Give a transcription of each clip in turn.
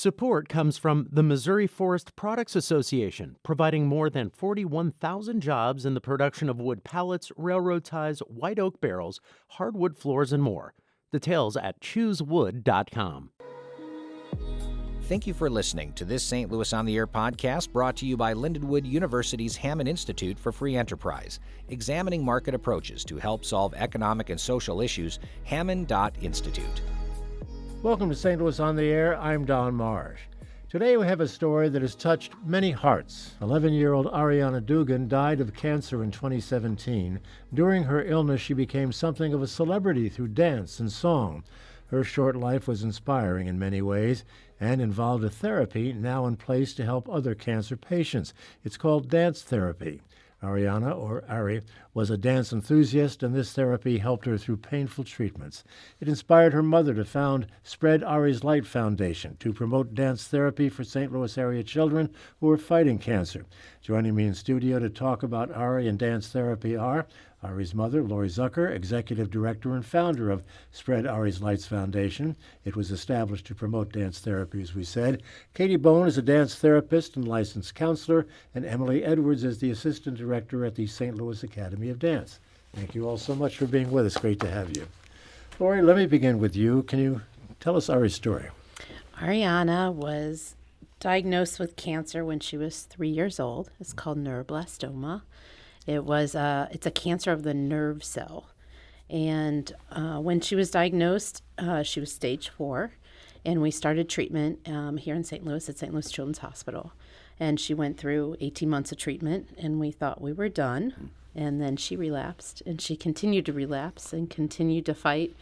Support comes from the Missouri Forest Products Association, providing more than 41,000 jobs in the production of wood pallets, railroad ties, white oak barrels, hardwood floors, and more. Details at choosewood.com. Thank you for listening to this St. Louis on the Air podcast brought to you by Lindenwood University's Hammond Institute for Free Enterprise. Examining market approaches to help solve economic and social issues, hammond.institute. Welcome to St. Louis on the Air. I'm Don Marsh. Today we have a story that has touched many hearts. 11-year-old Arianna Dougan died of cancer in 2017. During her illness, she became something of a celebrity through dance and song. Her short life was inspiring in many ways and involved a therapy now in place to help other cancer patients. It's called dance therapy. Arianna, or Ari, was a dance enthusiast, and this therapy helped her through painful treatments. It inspired her mother to found Spread Ari's Light Foundation to promote dance therapy for St. Louis area children who are fighting cancer. Joining me in studio to talk about Ari and dance therapy are Ari's mother, Lori Zucker, executive director and founder of Spread Ari's Lights Foundation. It was established to promote dance therapy, as we said. Katie Bone is a dance therapist and licensed counselor, and Emily Edwards is the assistant director at the St. Louis Academy of Dance. Thank you all so much for being with us. Great to have you. Lori, let me begin with you. Can you tell us Ari's story? Arianna was diagnosed with cancer when she was 3 years old. It's called neuroblastoma. It's a cancer of the nerve cell. And when she was diagnosed, she was stage 4. And we started treatment here in St. Louis at St. Louis Children's Hospital. And she went through 18 months of treatment, and we thought we were done. And then she relapsed, and she continued to relapse and continued to fight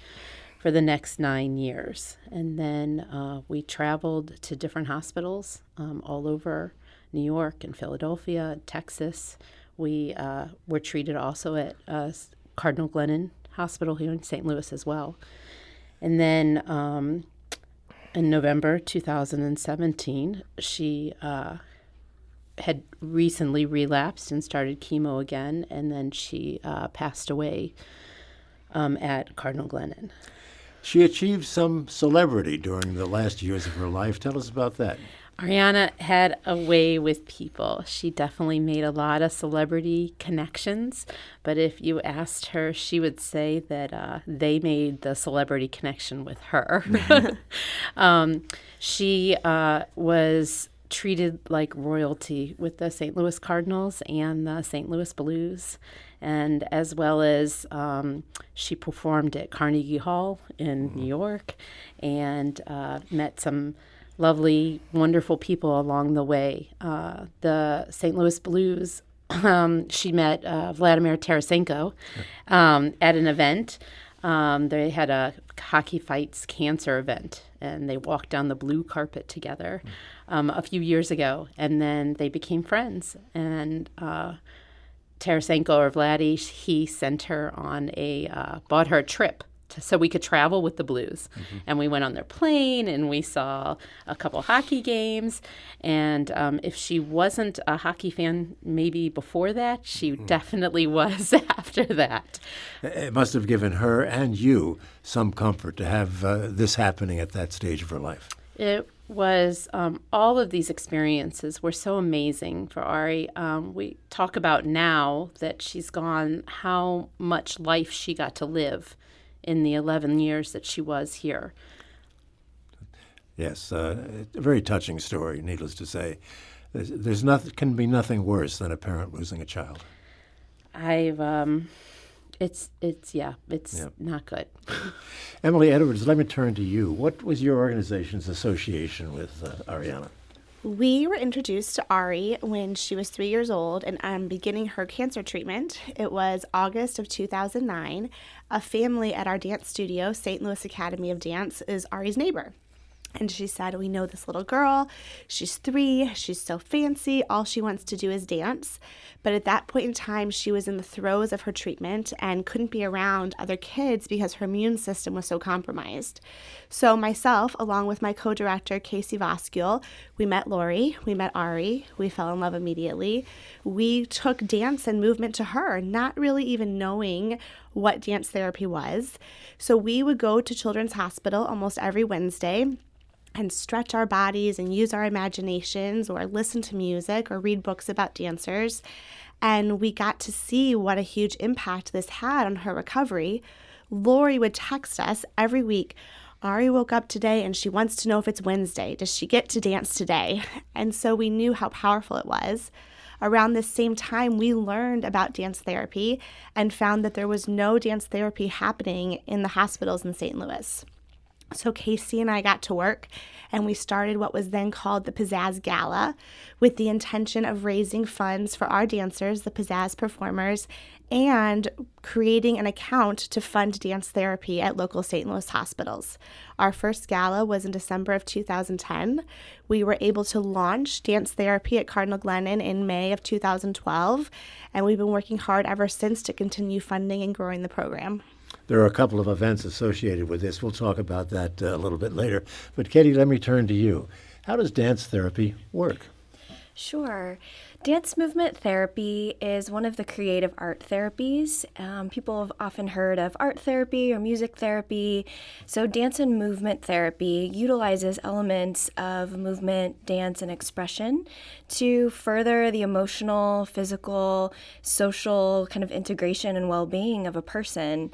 for the next 9 years. And then we traveled to different hospitals all over New York and Philadelphia, Texas. We were treated also at Cardinal Glennon Hospital here in St. Louis as well. And then in November 2017, she had recently relapsed and started chemo again, and then she passed away at Cardinal Glennon. She achieved some celebrity during the last years of her life. Tell us about that. Arianna had a way with people. She definitely made a lot of celebrity connections, but if you asked her, she would say that they made the celebrity connection with her. She was treated like royalty with the St. Louis Cardinals and the St. Louis Blues, and as well as she performed at Carnegie Hall in New York and met some lovely, wonderful people along the way. The St. Louis Blues, she met Vladimir Tarasenko at an event. They had a hockey fights cancer event, and they walked down the blue carpet together a few years ago, and then they became friends. And Tarasenko, or Vladdy, he sent her on bought her a trip so we could travel with the Blues. Mm-hmm. And we went on their plane, and we saw a couple hockey games. And if she wasn't a hockey fan maybe before that, she definitely was after that. It must have given her and you some comfort to have this happening at that stage of her life. It was all of these experiences were so amazing for Ari. We talk about now that she's gone, how much life she got to live in the 11 years that she was here. Yes, a very touching story, needless to say. There's nothing, can be nothing worse than a parent losing a child. It's not good. Emily Edwards, let me turn to you. What was your organization's association with Arianna? We were introduced to Ari when she was 3 years old and beginning her cancer treatment. It was August of 2009. A family at our dance studio, St. Louis Academy of Dance, is Ari's neighbor. And she said, we know this little girl. She's 3. She's so fancy. All she wants to do is dance. But at that point in time, she was in the throes of her treatment and couldn't be around other kids because her immune system was so compromised. So myself, along with my co-director, Casey Voskule, we met Lori, we met Ari, we fell in love immediately. We took dance and movement to her, not really even knowing what dance therapy was. So we would go to Children's Hospital almost every Wednesday. and stretch our bodies and use our imaginations or listen to music or read books about dancers. And we got to see what a huge impact this had on her recovery. Lori would text us every week, Ari woke up today and she wants to know if it's Wednesday. Does she get to dance today? And so we knew how powerful it was. Around this same time, we learned about dance therapy and found that there was no dance therapy happening in the hospitals in St. Louis. So Casey and I got to work, and we started what was then called the Pizzazz Gala, with the intention of raising funds for our dancers, the Pizzazz performers, and creating an account to fund dance therapy at local St. Louis hospitals. Our first gala was in December of 2010. We were able to launch dance therapy at Cardinal Glennon in May of 2012, and we've been working hard ever since to continue funding and growing the program. There are a couple of events associated with this. We'll talk about that a little bit later. But Katie, let me turn to you. How does dance therapy work? Sure. Dance movement therapy is one of the creative art therapies. People have often heard of art therapy or music therapy. So dance and movement therapy utilizes elements of movement, dance, and expression to further the emotional, physical, social kind of integration and well-being of a person.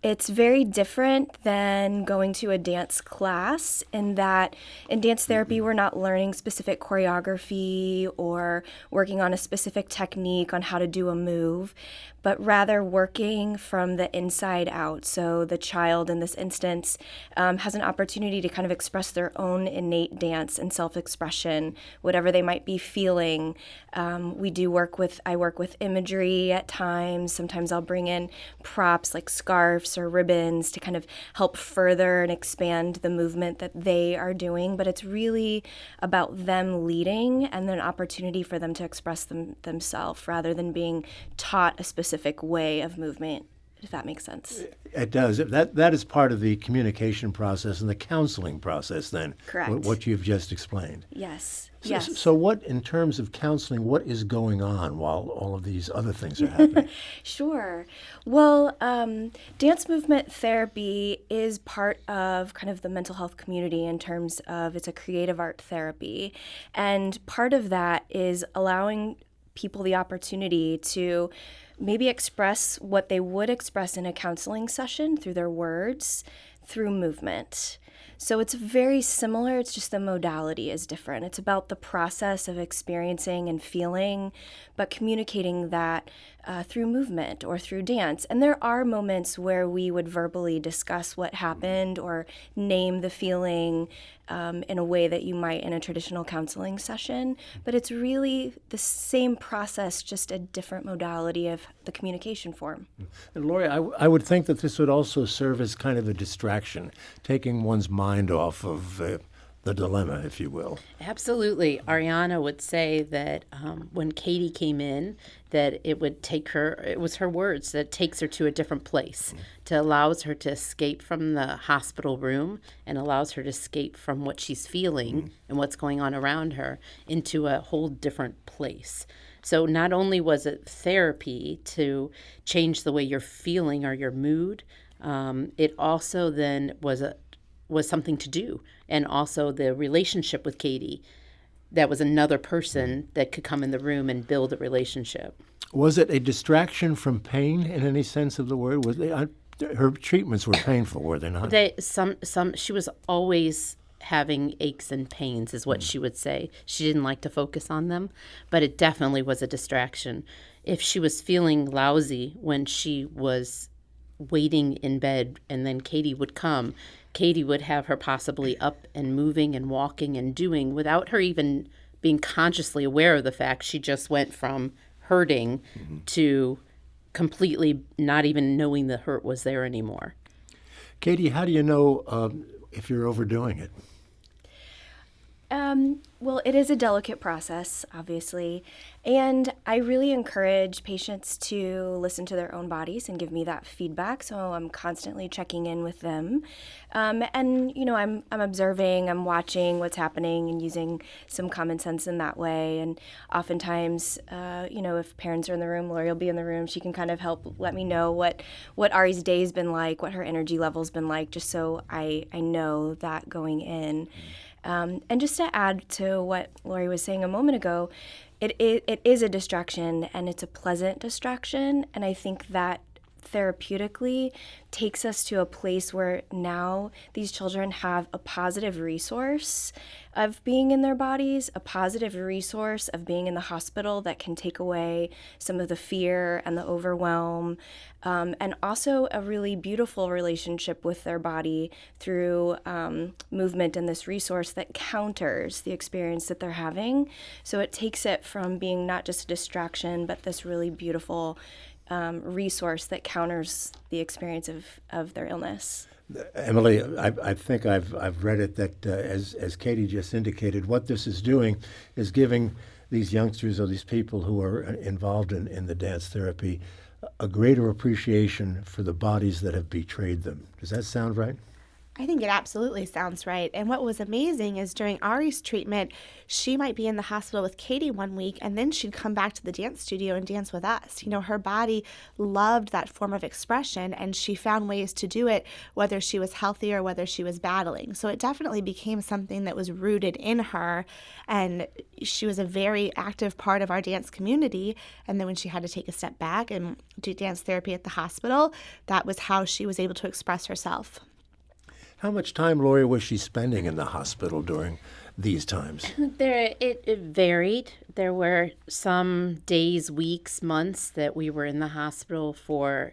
It's very different than going to a dance class in that in dance therapy, we're not learning specific choreography or working on a specific technique on how to do a move, but rather working from the inside out. So the child in this instance has an opportunity to kind of express their own innate dance and self-expression, whatever they might be feeling. I work with imagery at times. Sometimes I'll bring in props like scarves or ribbons to kind of help further and expand the movement that they are doing. But it's really about them leading and then an opportunity for them to express themselves rather than being taught a specific way of movement, if that makes sense. It does. That is part of the communication process and the counseling process then. Correct. What you've just explained. Yes. So, Yes. so what, in terms of counseling, what is going on while all of these other things are happening? Sure. Well, dance movement therapy is part of kind of the mental health community in terms of it's a creative art therapy. And part of that is allowing people the opportunity to maybe express what they would express in a counseling session through their words, through movement. So it's very similar, it's just the modality is different. It's about the process of experiencing and feeling, but communicating that through movement or through dance. And there are moments where we would verbally discuss what happened or name the feeling in a way that you might in a traditional counseling session. But it's really the same process, just a different modality of the communication form. And Lori, I would think that this would also serve as kind of a distraction, taking one's mind off of the dilemma, if you will. Absolutely. Arianna would say that when Katie came in, that it would take her, it was her words, that takes her to a different place, to allows her to escape from the hospital room and allows her to escape from what she's feeling and what's going on around her into a whole different place. So not only was it therapy to change the way you're feeling or your mood, it also then was something to do. And also the relationship with Katie, that was another person that could come in the room and build a relationship. Was it a distraction from pain in any sense of the word? Her treatments were painful, were they not? She was always having aches and pains is what she would say. She didn't like to focus on them, but it definitely was a distraction. If she was feeling lousy when she was waiting in bed and then Katie would come, Katie would have her possibly up and moving and walking and doing without her even being consciously aware of the fact she just went from hurting to completely not even knowing the hurt was there anymore. Katie, how do you know if you're overdoing it? Well, it is a delicate process, obviously, and I really encourage patients to listen to their own bodies and give me that feedback. So I'm constantly checking in with them, and I'm observing, I'm watching what's happening, and using some common sense in that way. And oftentimes, if parents are in the room, Lori will be in the room. She can kind of help let me know what Ari's day's been like, what her energy level's been like, just so I know that going in. And just to add to what Lori was saying a moment ago, it is a distraction, and it's a pleasant distraction. And I think that therapeutically takes us to a place where now these children have a positive resource of being in their bodies, a positive resource of being in the hospital that can take away some of the fear and the overwhelm, and also a really beautiful relationship with their body through movement and this resource that counters the experience that they're having. So it takes it from being not just a distraction, but this really beautiful resource that counters the experience of their illness. Emily, I think I've read it that as Katie just indicated, what this is doing is giving these youngsters or these people who are involved in the dance therapy a greater appreciation for the bodies that have betrayed them. Does that sound right? I think it absolutely sounds right. And what was amazing is during Ari's treatment, she might be in the hospital with Katie one week, and then she'd come back to the dance studio and dance with us. You know, her body loved that form of expression, and she found ways to do it, whether she was healthy or whether she was battling. So it definitely became something that was rooted in her, and she was a very active part of our dance community. And then when she had to take a step back and do dance therapy at the hospital, that was how she was able to express herself. How much time, Lori, was she spending in the hospital during these times? It varied. There were some days, weeks, months that we were in the hospital for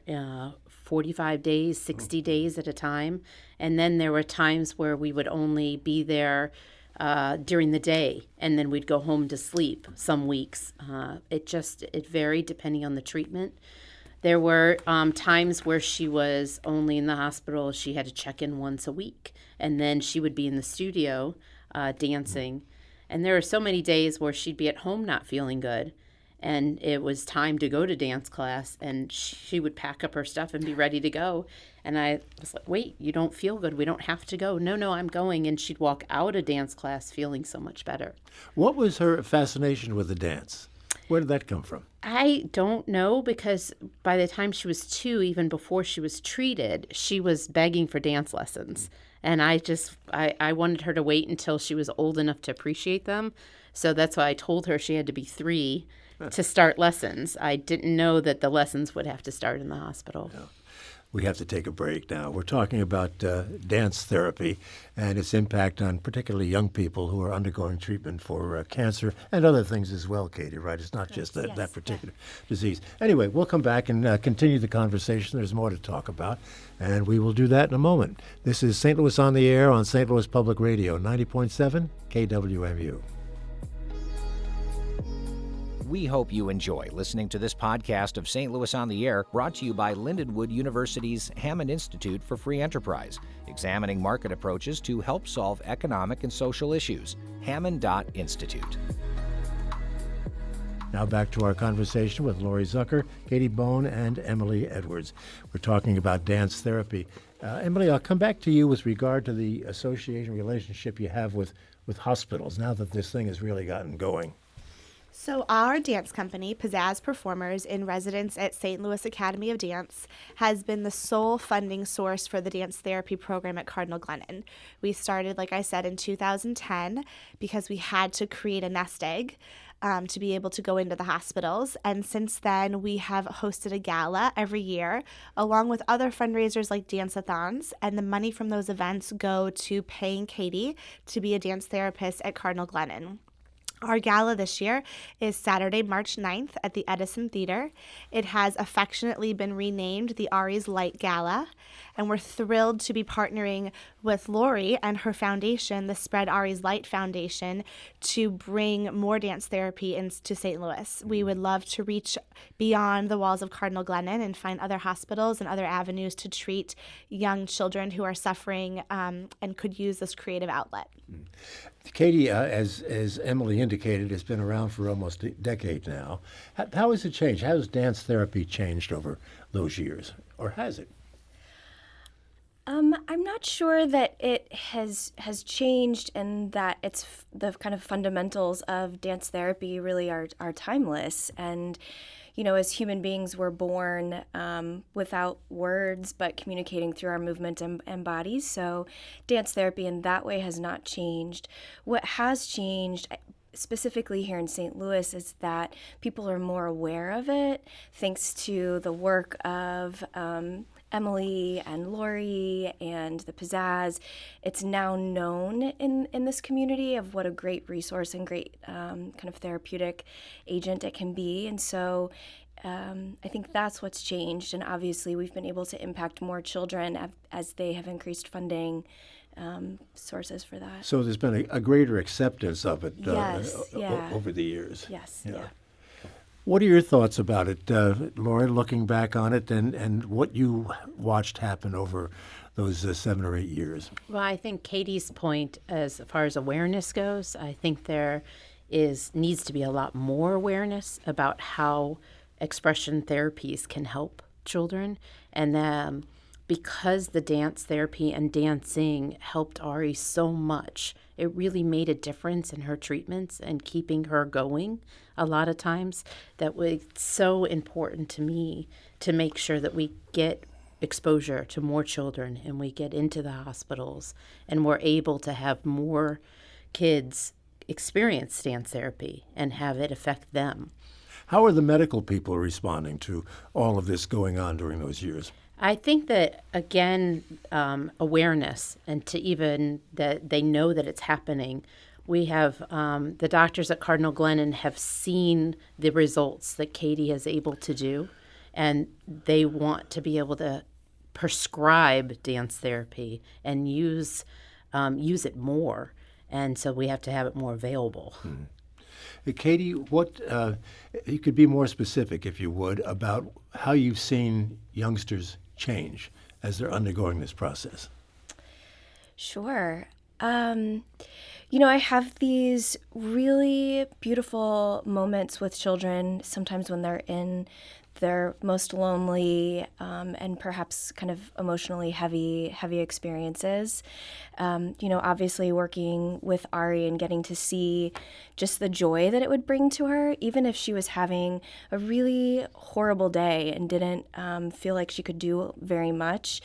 45 days, 60 days at a time. And then there were times where we would only be there during the day, and then we'd go home to sleep some weeks. It varied depending on the treatment. There were times where she was only in the hospital. She had to check in once a week, and then she would be in the studio dancing. And there were so many days where she'd be at home not feeling good, and it was time to go to dance class, and she would pack up her stuff and be ready to go. And I was like, wait, you don't feel good. We don't have to go. No, I'm going. And she'd walk out of dance class feeling so much better. What was her fascination with the dance? Where did that come from? I don't know, because by the time she was 2, even before she was treated, she was begging for dance lessons. And I wanted her to wait until she was old enough to appreciate them. So that's why I told her she had to be 3 to start lessons. I didn't know that the lessons would have to start in the hospital. Yeah. We have to take a break now. We're talking about dance therapy and its impact on particularly young people who are undergoing treatment for cancer and other things as well, Katie, right? It's not just that particular disease. Anyway, we'll come back and continue the conversation. There's more to talk about, and we will do that in a moment. This is St. Louis on the Air on St. Louis Public Radio, 90.7 KWMU. We hope you enjoy listening to this podcast of St. Louis on the Air, brought to you by Lindenwood University's Hammond Institute for Free Enterprise, examining market approaches to help solve economic and social issues. Hammond.Institute. Now back to our conversation with Lori Zucker, Katie Bone, and Emily Edwards. We're talking about dance therapy. Emily, I'll come back to you with regard to the association relationship you have with hospitals now that this thing has really gotten going. So our dance company, Pizzazz Performers, in residence at St. Louis Academy of Dance, has been the sole funding source for the dance therapy program at Cardinal Glennon. We started, like I said, in 2010 because we had to create a nest egg to be able to go into the hospitals. And since then, we have hosted a gala every year, along with other fundraisers like dance-a-thons. And the money from those events go to paying Katie to be a dance therapist at Cardinal Glennon. Our gala this year is Saturday, March 9th at the Edison Theater. It has affectionately been renamed the Ari's Light Gala, and we're thrilled to be partnering with Lori and her foundation, the Spread Ari's Light Foundation, to bring more dance therapy into St. Louis. We would love to reach beyond the walls of Cardinal Glennon and find other hospitals and other avenues to treat young children who are suffering and could use this creative outlet. Katie, as Emily indicated, has been around for almost a decade now. How has it changed? How has dance therapy changed over those years, or has it? I'm not sure that it has changed, and that the kind of fundamentals of dance therapy really are timeless. And as human beings, we're born without words, but communicating through our movement and bodies. So dance therapy in that way has not changed. What has changed, specifically here in St. Louis, is that people are more aware of it thanks to the work of Emily and Lori and the Pizzazz. It's now known in this community of what a great resource and great kind of therapeutic agent it can be. And so I think that's what's changed. And obviously we've been able to impact more children as they have increased funding sources for that. So there's been a greater acceptance of it Yes, yeah. over the years. Yes, Yeah. yeah. What are your thoughts about it, Laura, looking back on it and what you watched happen over those 7 or 8 years? Well, I think Katie's point as far as awareness goes, I think there needs to be a lot more awareness about how expression therapies can help children. And because the dance therapy and dancing helped Ari so much, it really made a difference in her treatments and keeping her going a lot of times. That was so important to me to make sure that we get exposure to more children and we get into the hospitals and we're able to have more kids experience dance therapy and have it affect them. How are the medical people responding to all of this going on during those years? I think that, again, awareness and to even that they know that it's happening. We have the doctors at Cardinal Glennon have seen the results that Katie is able to do, and they want to be able to prescribe dance therapy and use it more. And so we have to have it more available. Katie, what you could be more specific, if you would, about how you've seen youngsters change as they're undergoing this process. Sure. I have these really beautiful moments with children, sometimes when they're in their most lonely and perhaps kind of emotionally heavy experiences. Obviously working with Ari and getting to see just the joy that it would bring to her, even if she was having a really horrible day and didn't feel like she could do very much.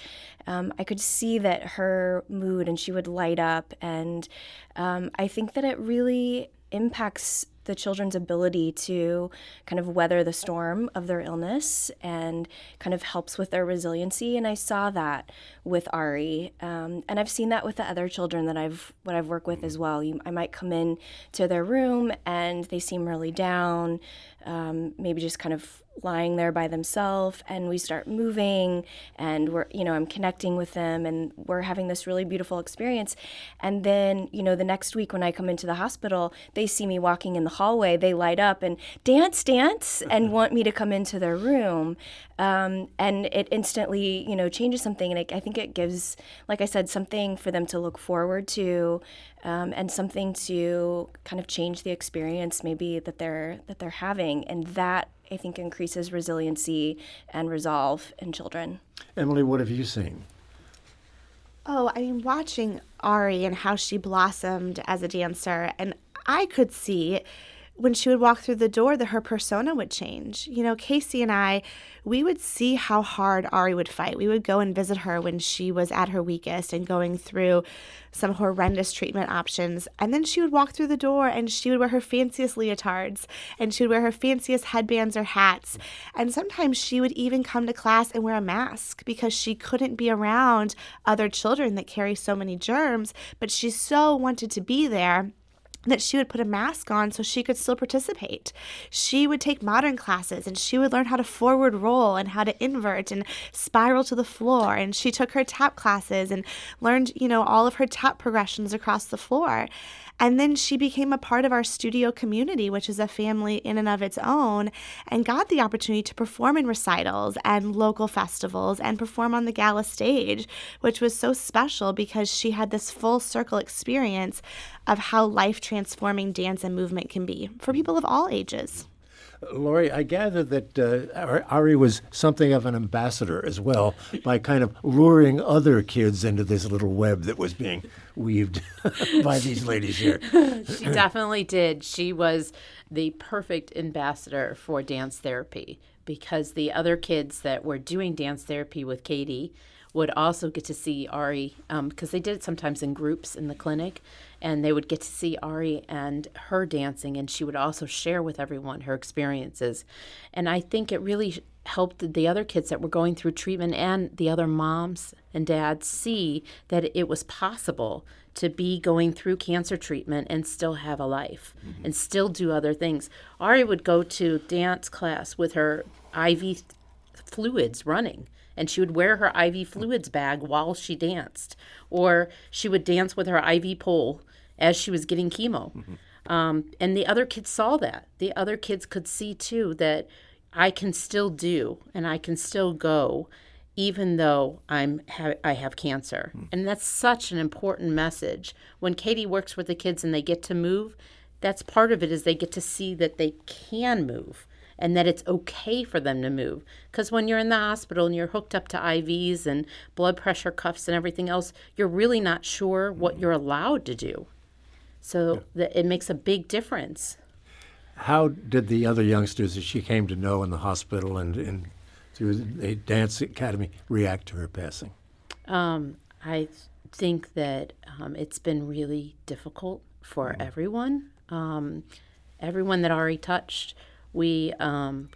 I could see that her mood, and she would light up. And I think that it really impacts the children's ability to kind of weather the storm of their illness and kind of helps with their resiliency. And I saw that with Ari. And I've seen that with the other children that I've worked with as well. I might come in to their room and they seem really down, maybe just kind of lying there by themselves, and we start moving and I'm connecting with them and we're having this really beautiful experience. And then, the next week when I come into the hospital, they see me walking in the hallway, they light up and dance and want me to come into their room. And it instantly, changes something. And I think it gives, like I said, something for them to look forward to, and something to kind of change the experience maybe that they're having. And that, I think, increases resiliency and resolve in children. Emily, what have you seen? Oh, I mean, watching Ari and how she blossomed as a dancer, and I could see when she would walk through the door that her persona would change. Casey and I, we would see how hard Ari would fight. We would go and visit her when she was at her weakest and going through some horrendous treatment options. And then she would walk through the door and she would wear her fanciest leotards and she would wear her fanciest headbands or hats. And sometimes she would even come to class and wear a mask because she couldn't be around other children that carry so many germs, but she so wanted to be there that she would put a mask on so she could still participate. She would take modern classes and she would learn how to forward roll and how to invert and spiral to the floor. And she took her tap classes and learned, all of her tap progressions across the floor. And then she became a part of our studio community, which is a family in and of its own, and got the opportunity to perform in recitals and local festivals and perform on the gala stage, which was so special because she had this full circle experience of how life-transforming dance and movement can be for people of all ages. Lori, I gather that Ari was something of an ambassador as well by kind of luring other kids into this little web that was being weaved by these ladies here. She definitely did. She was the perfect ambassador for dance therapy because the other kids that were doing dance therapy with Katie would also get to see Ari, because they did it sometimes in groups in the clinic, and they would get to see Ari and her dancing, and she would also share with everyone her experiences. And I think it really helped the other kids that were going through treatment and the other moms and dads see that it was possible to be going through cancer treatment and still have a life and still do other things. Ari would go to dance class with her IV fluids running, and she would wear her IV fluids bag while she danced, or she would dance with her IV pole as she was getting chemo. And the other kids saw that. The other kids could see too that I can still do and I can still go even though I have cancer. And that's such an important message. When Katie works with the kids and they get to move, that's part of it, is they get to see that they can move and that it's okay for them to move. Because when you're in the hospital and you're hooked up to IVs and blood pressure cuffs and everything else, you're really not sure what you're allowed to do. So it makes a big difference. How did the other youngsters that she came to know in the hospital and through the dance academy react to her passing? I think that it's been really difficult for everyone. Everyone that Ari touched, we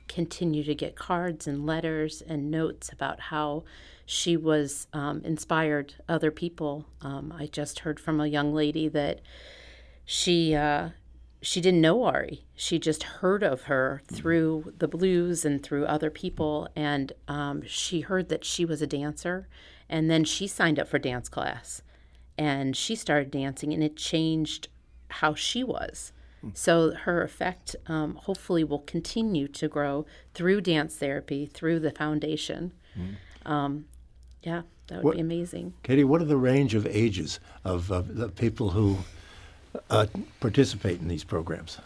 continue to get cards and letters and notes about how she was inspired other people. I just heard from a young lady that she didn't know Ari. She just heard of her through the blues and through other people, and she heard that she was a dancer, and then she signed up for dance class, and she started dancing, and it changed how she was. So her effect hopefully will continue to grow through dance therapy, through the foundation. Yeah, that would be amazing. Katie, what are the range of ages of the people who participate in these programs?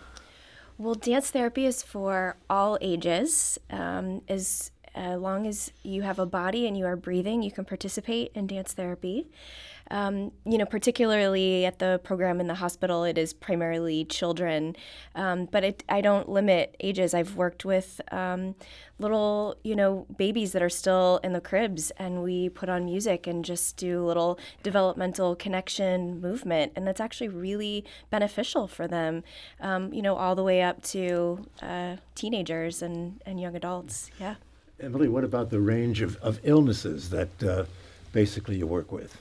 Well, dance therapy is for all ages. As long as you have a body and you are breathing, you can participate in dance therapy. Particularly at the program in the hospital, it is primarily children, but I don't limit ages. I've worked with little, babies that are still in the cribs, and we put on music and just do little developmental connection movement, and that's actually really beneficial for them, all the way up to teenagers and young adults. Yeah. Emily, what about the range of illnesses that basically you work with?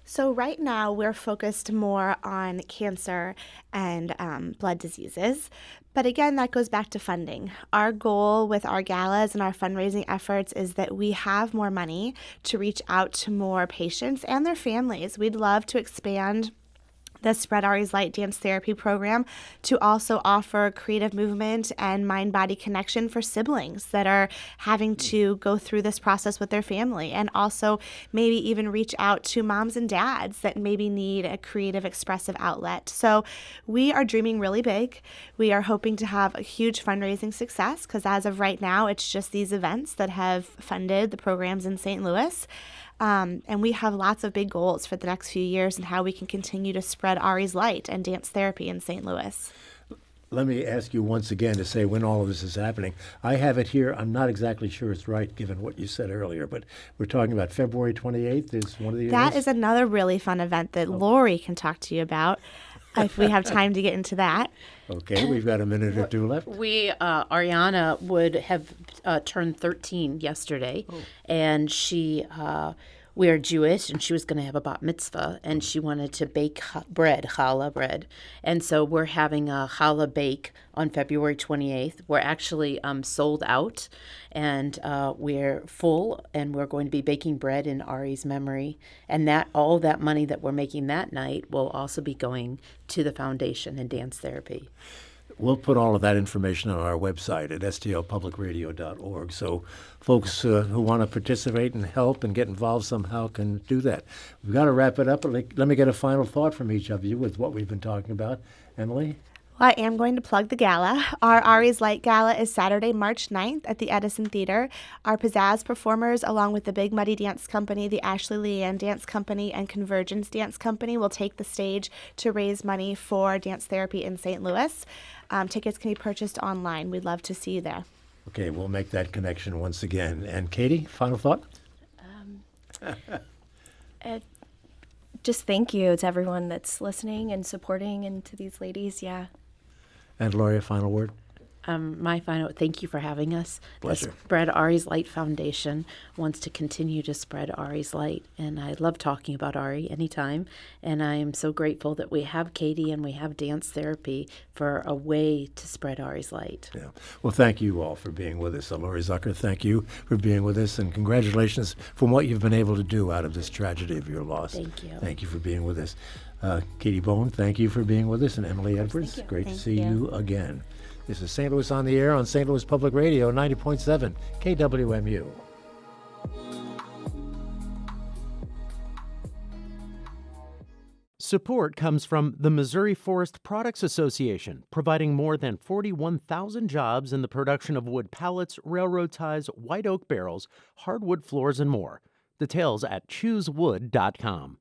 So right now we're focused more on cancer and blood diseases. But again, that goes back to funding. Our goal with our galas and our fundraising efforts is that we have more money to reach out to more patients and their families. We'd love to expand the Spread Ari's Light Dance Therapy program to also offer creative movement and mind-body connection for siblings that are having to go through this process with their family, and also maybe even reach out to moms and dads that maybe need a creative, expressive outlet. So we are dreaming really big. We are hoping to have a huge fundraising success, because as of right now, it's just these events that have funded the programs in St. Louis. And we have lots of big goals for the next few years and how we can continue to spread Ari's light and dance therapy in St. Louis. Let me ask you once again to say when all of this is happening. I have it here. I'm not exactly sure it's right given what you said earlier, but we're talking about February 28th is one of the events? That is another really fun event that Lori can talk to you about if we have time to get into that. Okay, we've got a minute or two left. Arianna would have turned 13 yesterday, and we are Jewish, and she was going to have a bat mitzvah, and she wanted to bake challah bread. And so we're having a challah bake on February 28th. We're actually sold out, and we're full, and we're going to be baking bread in Ari's memory. And all that money that we're making that night will also be going to the foundation and dance therapy. We'll put all of that information on our website at stlpublicradio.org, so folks who want to participate and help and get involved somehow can do that. We've got to wrap it up, but let me get a final thought from each of you with what we've been talking about. Emily? Well, I am going to plug the gala. Our Ari's Light Gala is Saturday, March 9th at the Edison Theater. Our pizzazz performers, along with the Big Muddy Dance Company, the Ashley Leanne Dance Company, and Convergence Dance Company, will take the stage to raise money for dance therapy in St. Louis. Tickets can be purchased online. We'd love to see you there. Okay, we'll make that connection once again. And Katie, final thought? Just thank you to everyone that's listening and supporting, and to these ladies. Yeah. And Lori, a final word? My final thank you for having us. Pleasure. The Spread Ari's Light Foundation wants to continue to spread Ari's light, and I love talking about Ari anytime. And I am so grateful that we have Katie and we have dance therapy for a way to spread Ari's light. Yeah. Well, thank you all for being with us. Lori Zucker, thank you for being with us, and congratulations for what you've been able to do out of this tragedy of your loss. Thank you. Thank you for being with us. Katie Bone, thank you for being with us, and Emily Edwards, great to see you again. This is St. Louis on the Air on St. Louis Public Radio, 90.7 KWMU. Support comes from the Missouri Forest Products Association, providing more than 41,000 jobs in the production of wood pallets, railroad ties, white oak barrels, hardwood floors, and more. Details at choosewood.com.